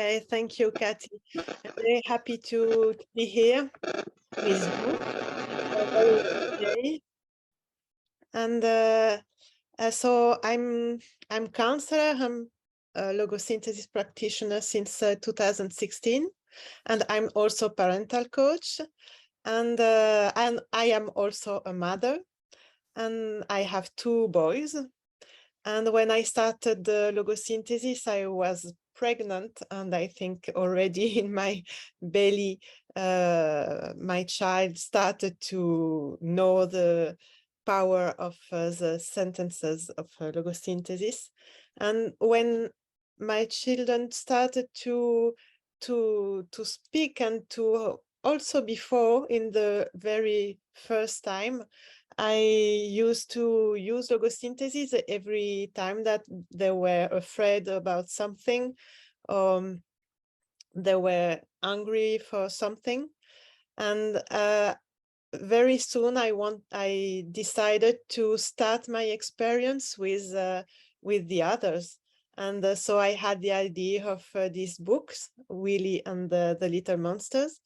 Okay, thank you, Kathy. I'm very happy to be here with you today. And so I'm counselor. I'm a logosynthesis practitioner since 2016, and I'm also parental coach. And I am also a mother, and I have two boys. And when I started the logosynthesis, I was pregnant, and I think already in my belly, my child started to know the power of the sentences of logosynthesis. And when my children started to speak, and to also before, in the very first time, I used to use logosynthesis every time that they were afraid about something, they were angry for something. And very soon I decided to start my experience with the others. And so I had the idea of these books, Willy and the Little Monsters.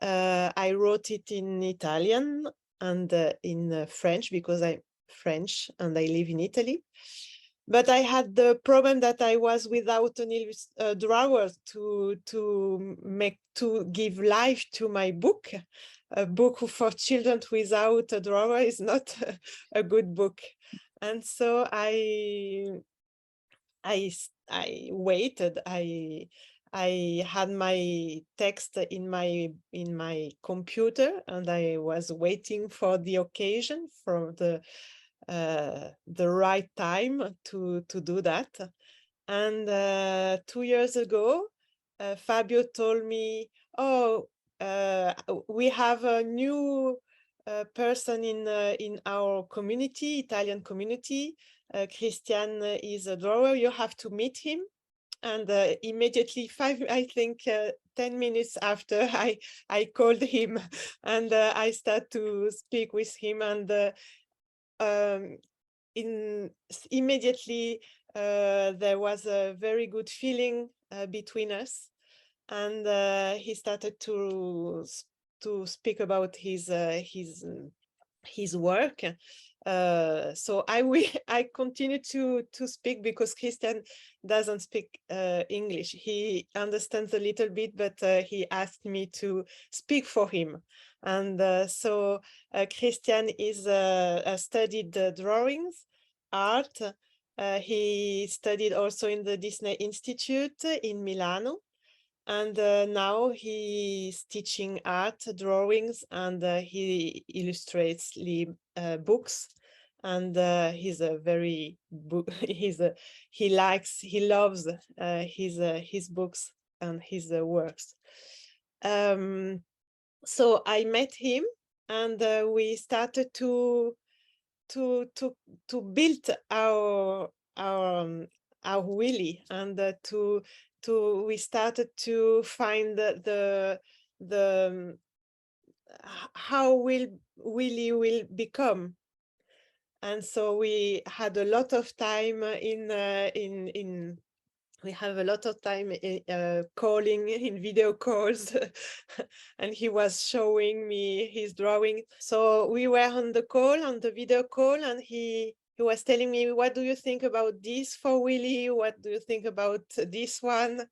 I wrote it in Italian and in French, because I'm French and I live in Italy. But I had the problem that I was without an drawer to give life to my book. A book for children without a drawer is not a good book. And so I waited. I had my text in my computer, and I was waiting for the occasion, for the right time to do that. And 2 years ago, Fabio told me, "Oh, we have a new person in our community, Italian community. Christian is a drawer. You have to meet him." And immediately, 10 minutes after, I called him, and I started to speak with him. And immediately there was a very good feeling between us, and he started to speak about his work. So I continue to speak, because Christian doesn't speak English. He understands a little bit, but he asked me to speak for him. And so Christian is studied drawings, art. He studied also in the Disney Institute in Milano. And now he's teaching art, drawings, and he illustrates books. And he's a very he loves his books and his works. So I met him, and we started to build our Willy, and we started to find how Willy will become. And so we had a lot of time we have a lot of time calling in video calls, and he was showing me his drawing. So we were on the video call, and he was telling me, "What do you think about this for Willy? What do you think about this one?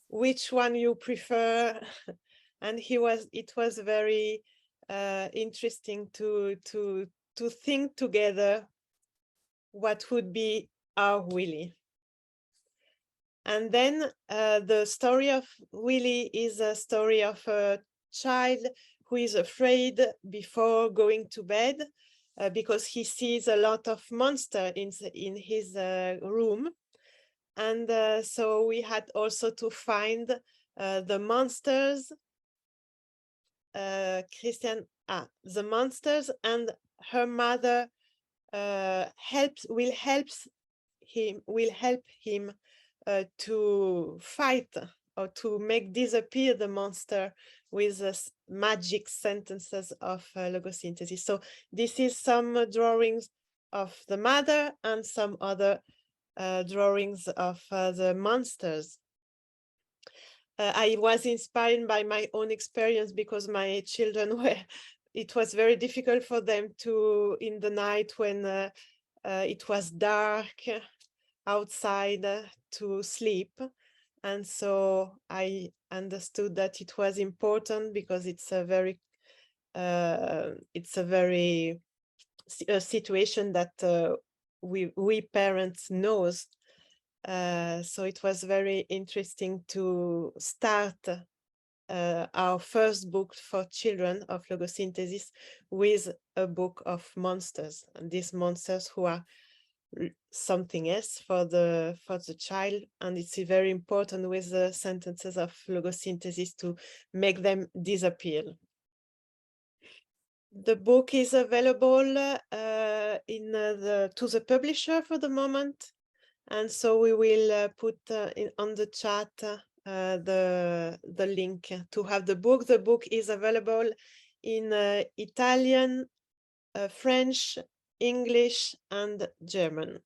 Which one you prefer?" And it was very interesting to think together what would be our Willy. And then the story of Willy is a story of a child who is afraid before going to bed because he sees a lot of monsters in his room. And so we had also to find the monsters, the monsters, and her mother will help him to fight or to make disappear the monster with the magic sentences of logosynthesis. So this is some drawings of the mother and some other drawings of the monsters. I was inspired by my own experience because my children were, it was very difficult for them to, in the night when it was dark outside, to sleep. And so I understood that it was important because it's a very situation that we parents knows. So it was very interesting to start our first book for children of logosynthesis with a book of monsters, and these monsters who are something else for the child. And it's very important with the sentences of logosynthesis to make them disappear. The book is available to the publisher for the moment, and so we will put on the chat the link to have the book. The book is available in Italian, French, English, and German.